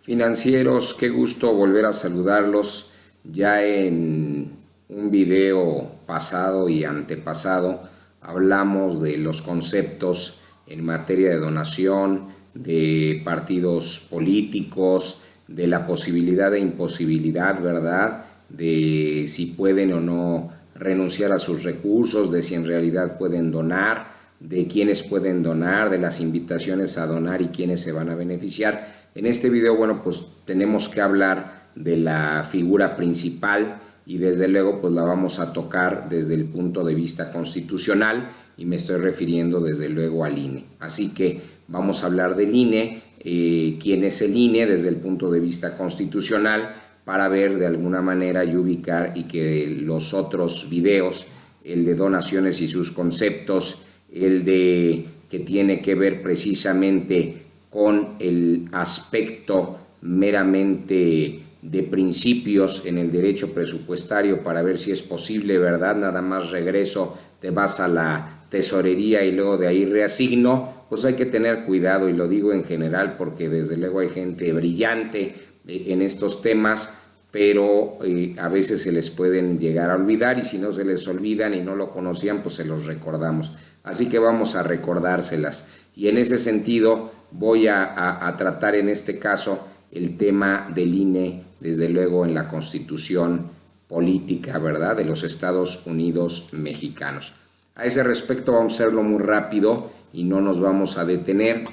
Financieros, qué gusto volver a saludarlos. Ya en un video pasado y antepasado hablamos de los conceptos en materia de donación, de partidos políticos, de la posibilidad e imposibilidad, ¿verdad? De si pueden o no renunciar a sus recursos, de si en realidad pueden donar, de quiénes pueden donar, de las invitaciones a donar y quiénes se van a beneficiar. En este video, bueno, pues tenemos que hablar de la figura principal y desde luego pues la vamos a tocar desde el punto de vista constitucional y me estoy refiriendo desde luego al INE. Así que vamos a hablar del INE, quién es el INE desde el punto de vista constitucional para ver de alguna manera y ubicar y que los otros videos, el de donaciones y sus conceptos, el de que tiene que ver precisamente con el aspecto meramente de principios en el derecho presupuestario para ver si es posible, ¿verdad? Nada más regreso, te vas a la tesorería y luego de ahí reasigno, pues hay que tener cuidado y lo digo en general porque desde luego hay gente brillante en estos temas, pero a veces se les pueden llegar a olvidar y si no se les olvidan y no lo conocían, pues se los recordamos. Así que vamos a recordárselas y en ese sentido voy a tratar en este caso el tema del INE, desde luego en la Constitución política, ¿verdad?, de los Estados Unidos mexicanos. A ese respecto vamos a hacerlo muy rápido y no nos vamos a detener.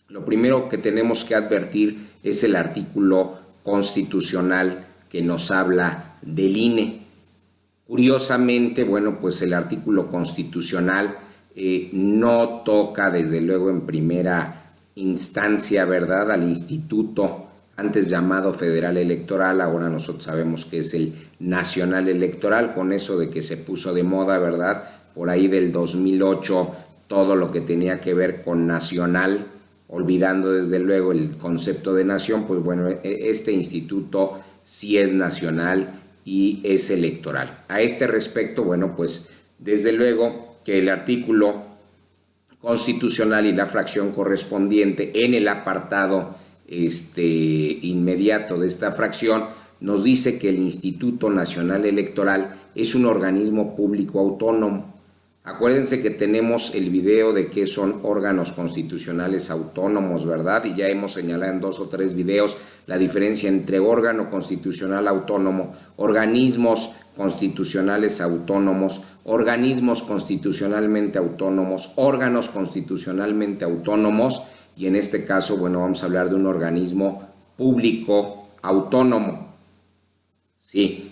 Lo primero que tenemos que advertir es el artículo constitucional que nos habla del INE. Curiosamente, bueno, pues el artículo constitucional no toca desde luego en primera instancia, ¿verdad?, al instituto antes llamado Federal Electoral, ahora nosotros sabemos que es el Nacional Electoral, con eso de que se puso de moda, ¿verdad?, por ahí del 2008, todo lo que tenía que ver con nacional, olvidando desde luego el concepto de nación, pues bueno, este instituto sí es nacional y es electoral. A este respecto, bueno, pues desde luego que el artículo constitucional y la fracción correspondiente en el apartado inmediato de esta fracción nos dice que el Instituto Nacional Electoral es un organismo público autónomo. Acuérdense que tenemos el video de qué son órganos constitucionales autónomos, ¿verdad? Y ya hemos señalado en 2 o 3 videos la diferencia entre órgano constitucional autónomo, organismos constitucionales autónomos, organismos constitucionalmente autónomos, órganos constitucionalmente autónomos y en este caso, bueno, vamos a hablar de un organismo público autónomo. Sí,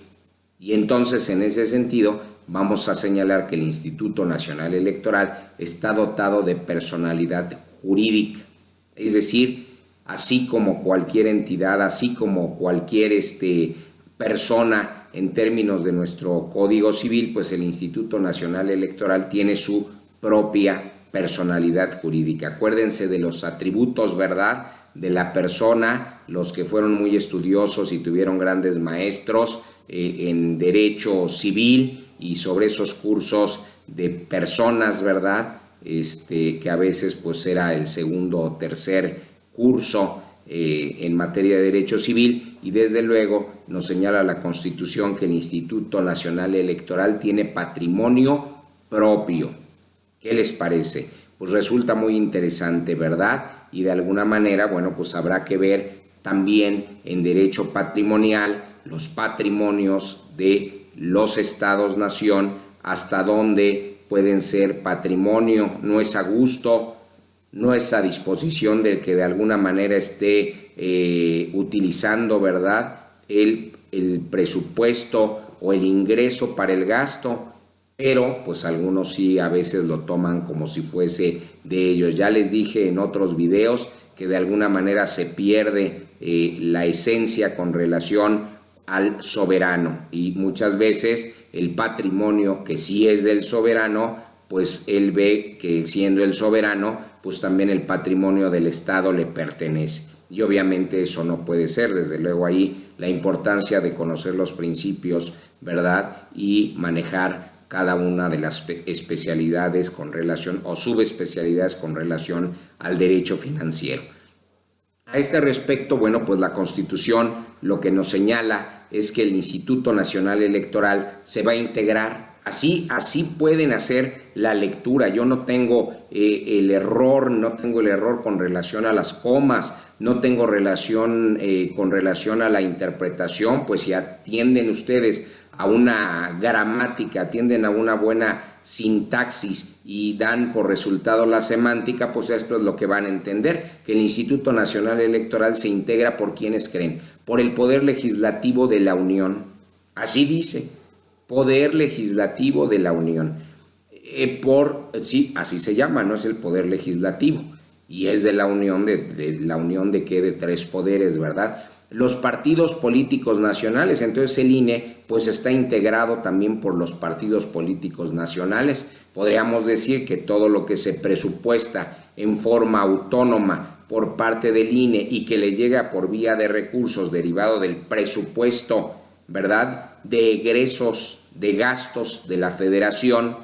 y entonces en ese sentido vamos a señalar que el Instituto Nacional Electoral está dotado de personalidad jurídica, es decir, así como cualquier entidad, así como cualquier persona en términos de nuestro Código Civil, pues el Instituto Nacional Electoral tiene su propia personalidad jurídica. Acuérdense de los atributos, ¿verdad?, de la persona, los que fueron muy estudiosos y tuvieron grandes maestros en derecho civil y sobre esos cursos de personas, ¿verdad?, que a veces pues era el segundo o tercer curso en materia de derecho civil y desde luego nos señala la Constitución que el Instituto Nacional Electoral tiene patrimonio propio. ¿Qué les parece? Pues resulta muy interesante, ¿verdad? Y de alguna manera, bueno, pues habrá que ver también en derecho patrimonial los patrimonios de los estados-nación, hasta dónde pueden ser patrimonio, no es a gusto, no es a disposición del que de alguna manera esté utilizando, ¿verdad?, el presupuesto o el ingreso para el gasto, pero pues algunos sí a veces lo toman como si fuese de ellos. Ya les dije en otros videos que de alguna manera se pierde la esencia con relación al soberano y muchas veces el patrimonio que sí es del soberano, pues él ve que siendo el soberano, pues también el patrimonio del Estado le pertenece. Y obviamente eso no puede ser, desde luego ahí la importancia de conocer los principios, ¿verdad?, y manejar cada una de las especialidades con relación o subespecialidades con relación al derecho financiero. A este respecto, bueno, pues la Constitución lo que nos señala es que el Instituto Nacional Electoral se va a integrar. Así pueden hacer la lectura. Yo no tengo el error con relación a las comas, no tengo con relación a la interpretación, pues si atienden ustedes a una gramática, atienden a una buena sintaxis y dan por resultado la semántica, pues esto es lo que van a entender, que el Instituto Nacional Electoral se integra por quienes creen, por el Poder Legislativo de la Unión. Así dice, Poder Legislativo de la Unión. Sí, así se llama, no es el Poder Legislativo, y es de la Unión, de la Unión de qué, de tres poderes, ¿verdad? Los partidos políticos nacionales, entonces el INE pues está integrado también por los partidos políticos nacionales. Podríamos decir que todo lo que se presupuesta en forma autónoma por parte del INE y que le llega por vía de recursos derivado del presupuesto, ¿verdad?, de egresos, de gastos de la Federación,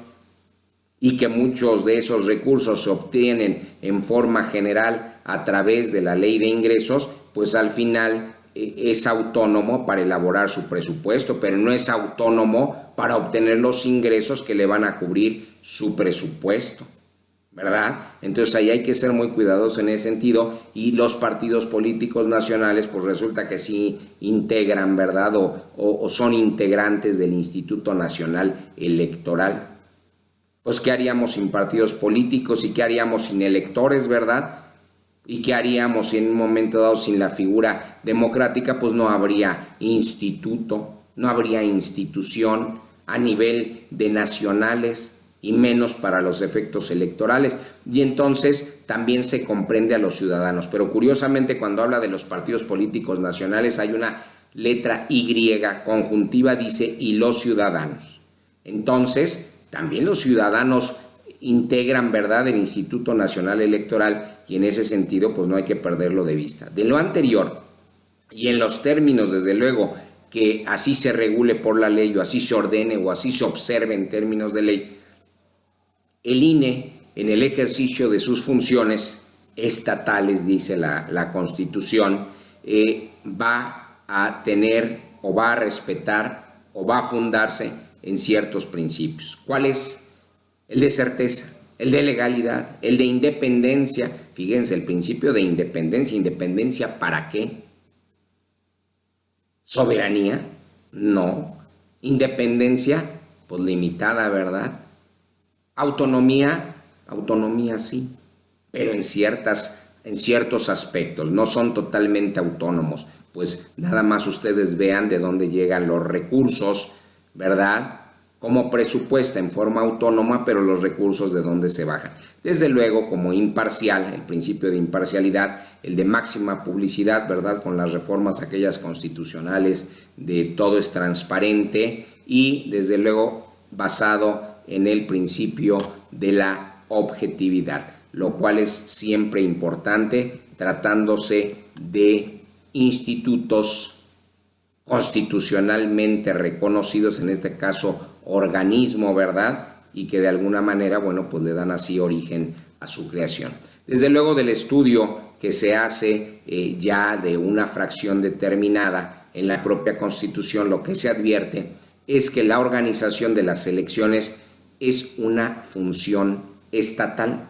y que muchos de esos recursos se obtienen en forma general a través de la ley de ingresos, pues al final es autónomo para elaborar su presupuesto, pero no es autónomo para obtener los ingresos que le van a cubrir su presupuesto, ¿verdad? Entonces ahí hay que ser muy cuidadosos en ese sentido, y los partidos políticos nacionales pues resulta que sí integran, ¿verdad? O son integrantes del Instituto Nacional Electoral. Pues ¿qué haríamos sin partidos políticos y qué haríamos sin electores, verdad? ¿Y qué haríamos si en un momento dado sin la figura democrática? Pues no habría instituto, no habría institución a nivel de nacionales y menos para los efectos electorales. Y entonces también se comprende a los ciudadanos. Pero curiosamente cuando habla de los partidos políticos nacionales hay una letra Y conjuntiva, dice y los ciudadanos. Entonces también los ciudadanos integran, ¿verdad?, el Instituto Nacional Electoral, y en ese sentido pues no hay que perderlo de vista. De lo anterior y en los términos, desde luego, que así se regule por la ley o así se ordene o así se observe en términos de ley, el INE en el ejercicio de sus funciones estatales, dice la Constitución, va a tener o va a respetar o va a fundarse en ciertos principios. ¿Cuál es? El de certeza, el de legalidad, el de independencia. Fíjense, el principio de independencia. ¿Independencia para qué? ¿Soberanía? No. Independencia, pues limitada, ¿verdad? Autonomía, autonomía sí, pero en ciertos aspectos, no son totalmente autónomos. Pues nada más ustedes vean de dónde llegan los recursos, ¿verdad?, como presupuesta en forma autónoma, pero los recursos de dónde se bajan. Desde luego, como imparcial, el principio de imparcialidad, el de máxima publicidad, ¿verdad?, con las reformas aquellas constitucionales de todo es transparente, y desde luego basado en el principio de la objetividad, lo cual es siempre importante tratándose de institutos constitucionalmente reconocidos, en este caso organismo, ¿verdad?, y que de alguna manera, bueno, pues le dan así origen a su creación. Desde luego, del estudio que se hace ya de una fracción determinada en la propia Constitución, lo que se advierte es que la organización de las elecciones es una función estatal,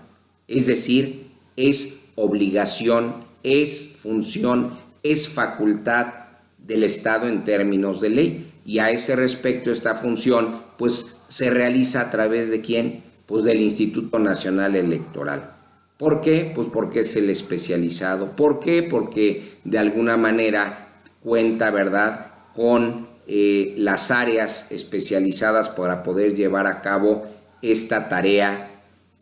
es decir, es obligación, es función, es facultad del Estado en términos de ley, y a ese respecto esta función pues se realiza a través de ¿quién? Pues del Instituto Nacional Electoral. ¿Por qué? Pues porque es el especializado. ¿Por qué? Porque de alguna manera cuenta, ¿verdad?, con las áreas especializadas para poder llevar a cabo esta tarea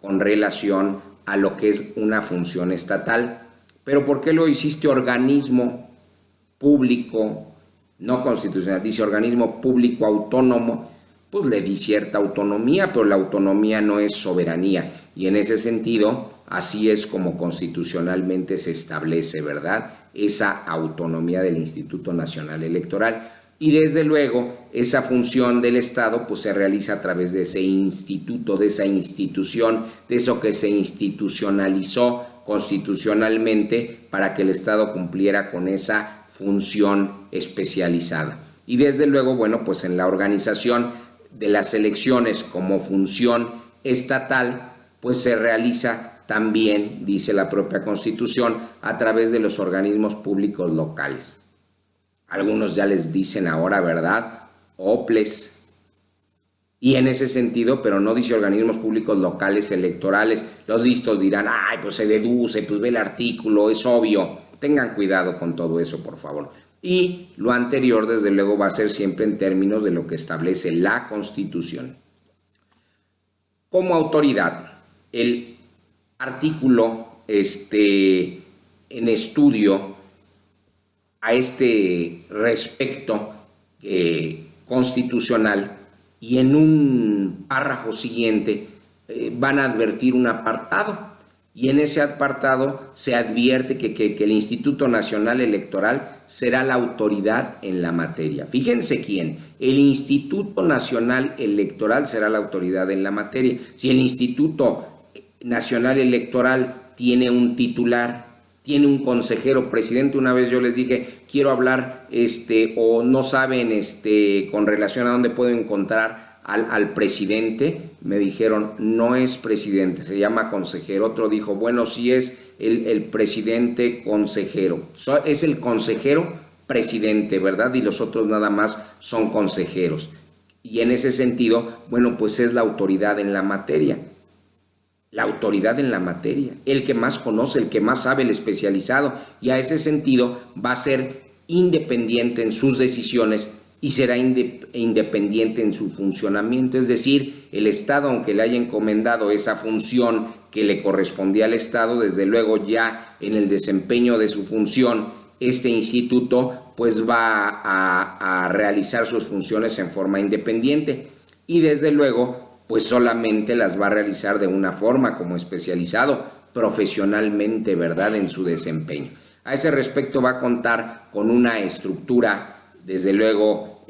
con relación a lo que es una función estatal. Pero ¿por qué lo hiciste organismo público, no constitucional? Dice organismo público autónomo. Pues le di cierta autonomía, pero la autonomía no es soberanía, y en ese sentido así es como constitucionalmente se establece, ¿verdad?, esa autonomía del Instituto Nacional Electoral. Y desde luego esa función del Estado pues se realiza a través de ese instituto, de esa institución, de eso que se institucionalizó constitucionalmente para que el Estado cumpliera con esa función especializada. Y desde luego, bueno, pues en la organización de las elecciones como función estatal, pues se realiza también, dice la propia Constitución, a través de los organismos públicos locales. Algunos ya les dicen ahora, ¿verdad?, OPLES. Y en ese sentido, pero no dice organismos públicos locales electorales. Los listos dirán, ay, pues se deduce, pues ve el artículo, es obvio. Tengan cuidado con todo eso, por favor. Y lo anterior, desde luego, va a ser siempre en términos de lo que establece la Constitución. Como autoridad, el artículo en estudio a este respecto constitucional, y en un párrafo siguiente van a advertir un apartado, y en ese apartado se advierte que el Instituto Nacional Electoral será la autoridad en la materia. Fíjense quién, el Instituto Nacional Electoral será la autoridad en la materia. Si el Instituto Nacional Electoral tiene un titular, tiene un consejero presidente, una vez yo les dije, quiero hablar, o no saben, con relación a dónde puedo encontrar al presidente, me dijeron, no es presidente, se llama consejero. Otro dijo, bueno, sí es el presidente consejero, es el consejero presidente, ¿verdad? Y los otros nada más son consejeros. Y en ese sentido, bueno, pues es la autoridad en la materia. La autoridad en la materia, el que más conoce, el que más sabe, el especializado, y a ese sentido va a ser independiente en sus decisiones y será independiente en su funcionamiento. Es decir, el Estado, aunque le haya encomendado esa función que le correspondía al Estado, desde luego ya en el desempeño de su función, este instituto pues va a realizar sus funciones en forma independiente y desde luego pues solamente las va a realizar de una forma como especializado profesionalmente, ¿verdad?, en su desempeño. A ese respecto va a contar con una estructura, desde luego,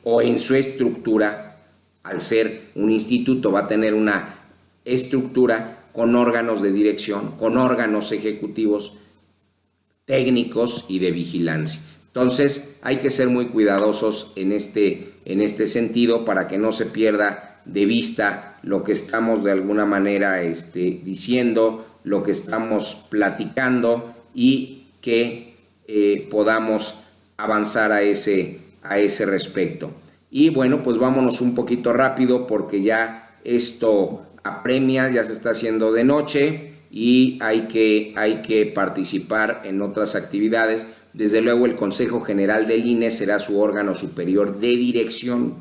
o en su estructura, al ser un instituto, va a tener una estructura con órganos de dirección, con órganos ejecutivos, técnicos y de vigilancia. Entonces hay que ser muy cuidadosos en este sentido para que no se pierda de vista lo que estamos de alguna manera diciendo, lo que estamos platicando y que podamos avanzar a ese respecto. Y bueno, pues vámonos un poquito rápido porque ya esto apremia, ya se está haciendo de noche y hay que participar en otras actividades. Desde luego el Consejo General del INE será su órgano superior de dirección,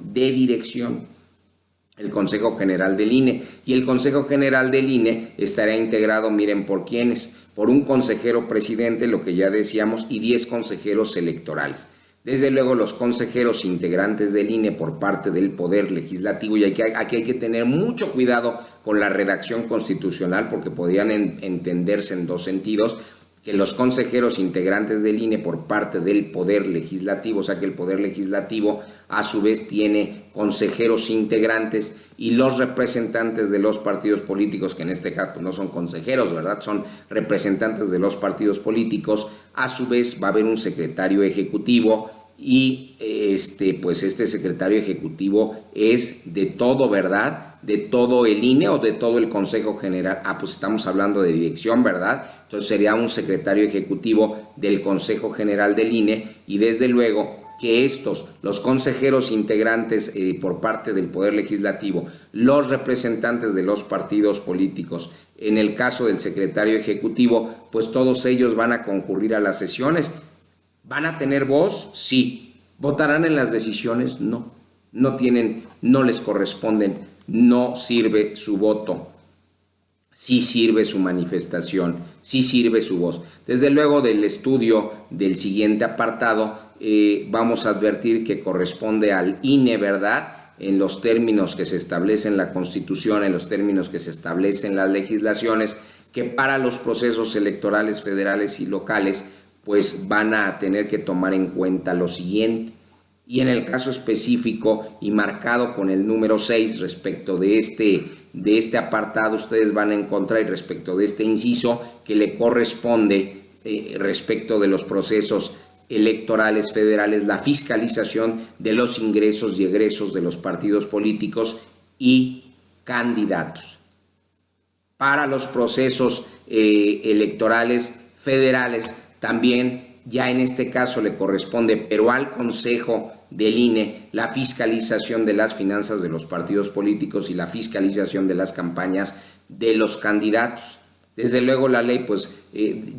el Consejo General del INE. Y el Consejo General del INE estará integrado, miren por quiénes, por un consejero presidente, lo que ya decíamos, y 10 consejeros electorales. Desde luego los consejeros integrantes del INE por parte del Poder Legislativo, y aquí hay que tener mucho cuidado con la redacción constitucional porque podrían entenderse en dos sentidos, que los consejeros integrantes del INE por parte del Poder Legislativo, o sea que el Poder Legislativo a su vez tiene consejeros integrantes y los representantes de los partidos políticos, que en este caso no son consejeros, ¿verdad?, son representantes de los partidos políticos, a su vez va a haber un secretario ejecutivo y pues este secretario ejecutivo es de todo, ¿verdad?, de todo el INE o de todo el Consejo General. Pues estamos hablando de dirección, ¿verdad? Entonces sería un secretario ejecutivo del Consejo General del INE y desde luego que los consejeros integrantes por parte del Poder Legislativo, los representantes de los partidos políticos, en el caso del secretario ejecutivo, pues todos ellos van a concurrir a las sesiones. ¿Van a tener voz? Sí. ¿Votarán en las decisiones? No. No les corresponden, no sirve su voto. Sí sirve su manifestación, sí sirve su voz. Desde luego del estudio del siguiente apartado vamos a advertir que corresponde al INE, ¿verdad?, en los términos que se establecen en la Constitución, en los términos que se establecen en las legislaciones, que para los procesos electorales federales y locales pues van a tener que tomar en cuenta lo siguiente. Y en el caso específico y marcado con el número 6 respecto de este de este apartado ustedes van a encontrar, y respecto de este inciso que le corresponde respecto de los procesos electorales federales, la fiscalización de los ingresos y egresos de los partidos políticos y candidatos. Para los procesos electorales federales también, ya en este caso le corresponde, pero al Consejo del INE, la fiscalización de las finanzas de los partidos políticos y la fiscalización de las campañas de los candidatos. Desde luego la ley pues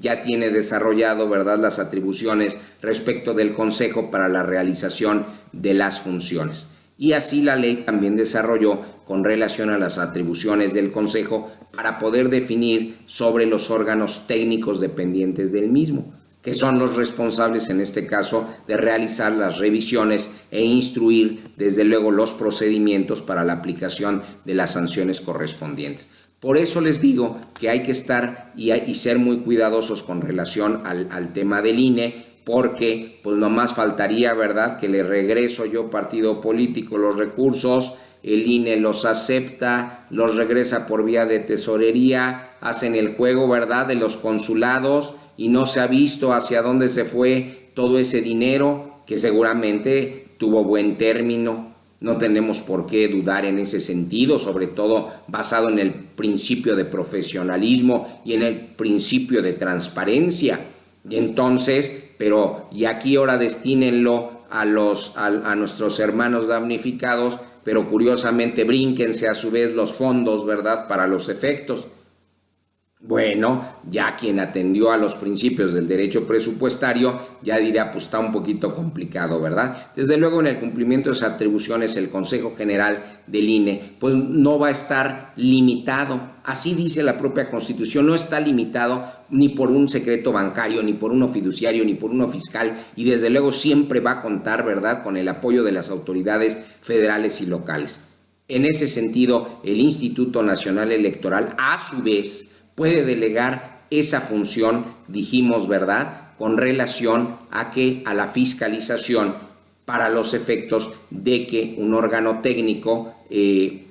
ya tiene desarrollado, ¿verdad?, las atribuciones respecto del Consejo para la realización de las funciones. Y así la ley también desarrolló con relación a las atribuciones del Consejo para poder definir sobre los órganos técnicos dependientes del mismo, que son los responsables en este caso de realizar las revisiones e instruir desde luego los procedimientos para la aplicación de las sanciones correspondientes. Por eso les digo que hay que estar y ser muy cuidadosos con relación al tema del INE, porque pues nomás faltaría, ¿verdad?, que le regreso yo, partido político, los recursos, el INE los acepta, los regresa por vía de tesorería, hacen el juego, ¿verdad?, de los consulados, y no se ha visto hacia dónde se fue todo ese dinero, que seguramente tuvo buen término. No tenemos por qué dudar en ese sentido, sobre todo basado en el principio de profesionalismo y en el principio de transparencia. Y entonces, pero y aquí ahora destínenlo a nuestros hermanos damnificados, pero curiosamente brínquense a su vez los fondos, ¿verdad?, para los efectos. Bueno, ya quien atendió a los principios del derecho presupuestario ya dirá, pues está un poquito complicado, ¿verdad? Desde luego, en el cumplimiento de sus atribuciones, el Consejo General del INE pues no va a estar limitado. Así dice la propia Constitución, no está limitado ni por un secreto bancario, ni por uno fiduciario, ni por uno fiscal, y desde luego siempre va a contar, ¿verdad?, con el apoyo de las autoridades federales y locales. En ese sentido, el Instituto Nacional Electoral, a su vez, puede delegar esa función, dijimos, ¿verdad?, con relación a la fiscalización para los efectos de que un órgano técnico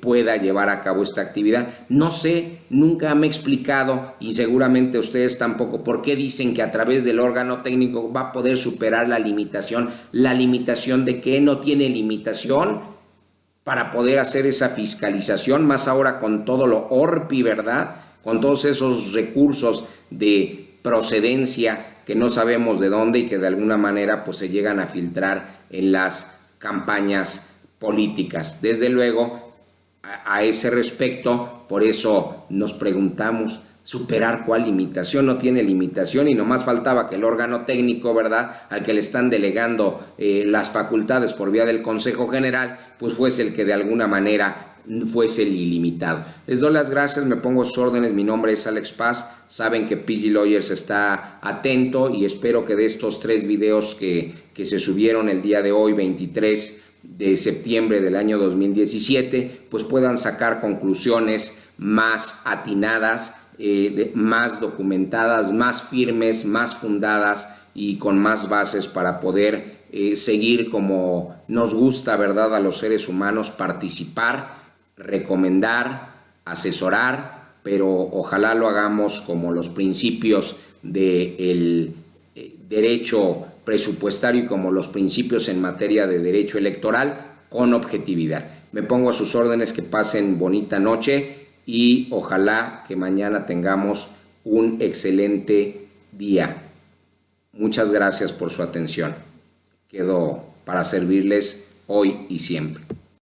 pueda llevar a cabo esta actividad. No sé, nunca me he explicado, y seguramente ustedes tampoco, por qué dicen que a través del órgano técnico va a poder superar la limitación. ¿La limitación de qué? No tiene limitación para poder hacer esa fiscalización, más ahora con todo lo ORPI, ¿verdad?, con todos esos recursos de procedencia que no sabemos de dónde y que de alguna manera pues se llegan a filtrar en las campañas políticas. Desde luego, a ese respecto, por eso nos preguntamos, ¿superar cuál limitación? No tiene limitación, y nomás faltaba que el órgano técnico, ¿verdad?, al que le están delegando las facultades por vía del Consejo General, pues fuese el que de alguna manera fuese el ilimitado. Les doy las gracias, me pongo a sus órdenes. Mi nombre es Alex Paz, saben que PG Lawyers está atento, y espero que de estos 3 videos que se subieron el día de hoy, 23 de septiembre del año 2017, pues puedan sacar conclusiones más atinadas, más documentadas, más firmes, más fundadas y con más bases para poder seguir como nos gusta, ¿verdad?, a los seres humanos, participar, recomendar, asesorar, pero ojalá lo hagamos como los principios del derecho presupuestario y como los principios en materia de derecho electoral, con objetividad. Me pongo a sus órdenes, que pasen bonita noche y ojalá que mañana tengamos un excelente día. Muchas gracias por su atención. Quedo para servirles hoy y siempre.